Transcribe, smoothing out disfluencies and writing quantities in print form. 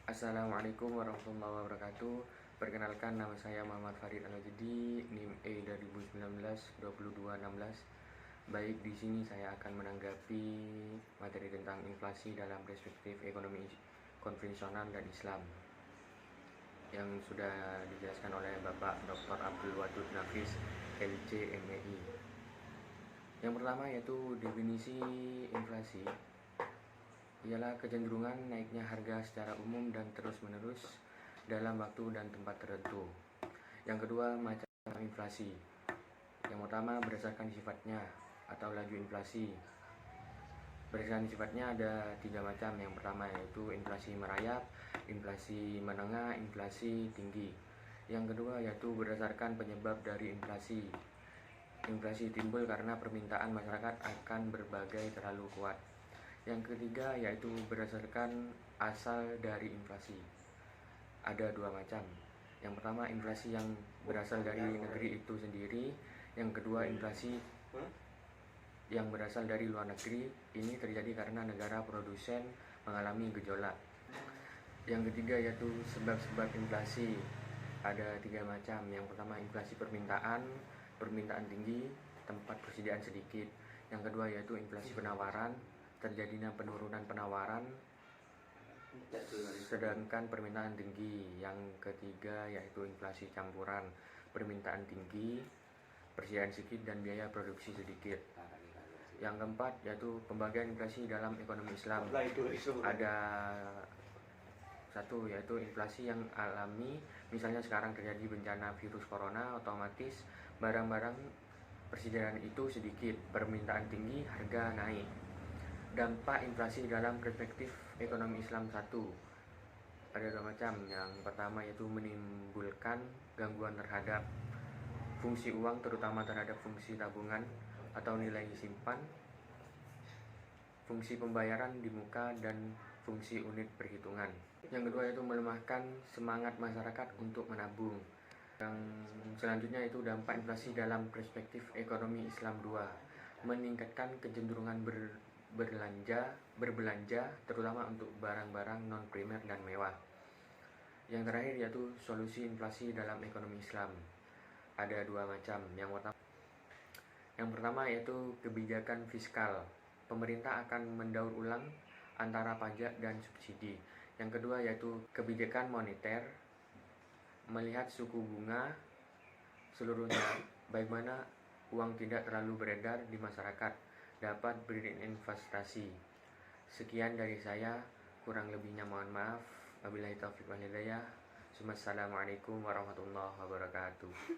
Assalamualaikum warahmatullahi wabarakatuh. Perkenalkan, nama saya Muhammad Farid Al-Wajidi, NIM E 2019-2216. Baik, di sini saya akan menanggapi materi tentang inflasi dalam perspektif ekonomi konvensional dan Islam yang sudah dijelaskan oleh Bapak Dr. Abdul Wadud Nafis, LC MEI. Yang pertama yaitu definisi inflasi ialah kecenderungan naiknya harga secara umum dan terus-menerus dalam waktu dan tempat tertentu. Yang kedua, macam inflasi. Yang pertama, berdasarkan sifatnya atau laju inflasi. Berdasarkan sifatnya ada 3 macam. Yang pertama yaitu inflasi merayap, inflasi menengah, inflasi tinggi. Yang kedua yaitu berdasarkan penyebab dari inflasi. Inflasi timbul karena permintaan masyarakat akan berbagai terlalu kuat. Yang ketiga yaitu berdasarkan asal dari inflasi. Ada 2 macam. Yang pertama, inflasi yang berasal dari negeri itu sendiri. Yang kedua, inflasi yang berasal dari luar negeri. Ini terjadi karena negara produsen mengalami gejolak. Yang ketiga yaitu sebab-sebab inflasi. Ada 3 macam. Yang pertama, inflasi permintaan tinggi, tempat persediaan sedikit. Yang kedua yaitu inflasi penawaran, terjadinya penurunan penawaran sedangkan permintaan tinggi. Yang ketiga yaitu inflasi campuran, permintaan tinggi, persediaan sedikit dan biaya produksi sedikit. Yang keempat yaitu pembagian inflasi dalam ekonomi Islam. Ada 1 yaitu inflasi yang alami, misalnya sekarang terjadi bencana virus corona, otomatis barang-barang persediaan itu sedikit, permintaan tinggi, harga naik. Dampak inflasi dalam perspektif ekonomi Islam 1. Ada 2 macam. Yang pertama yaitu menimbulkan gangguan terhadap fungsi uang, terutama terhadap fungsi tabungan atau nilai simpan, fungsi pembayaran di muka, dan fungsi unit perhitungan. Yang kedua yaitu melemahkan semangat masyarakat untuk menabung. Yang selanjutnya itu dampak inflasi dalam perspektif ekonomi Islam 2. Meningkatkan kecenderungan berbelanja terutama untuk barang-barang non primer dan mewah. Yang terakhir yaitu solusi inflasi dalam ekonomi Islam. Ada 2 macam. Yang pertama yaitu kebijakan fiskal. Pemerintah akan mendaur ulang antara pajak dan subsidi. Yang kedua yaitu kebijakan moneter, melihat suku bunga seluruhnya, bagaimana uang tidak terlalu beredar di masyarakat, dapat berinvestasi. Sekian dari saya, kurang lebihnya mohon maaf. Wabillahi taufiq wal hidayah. Assalamualaikum warahmatullahi wabarakatuh.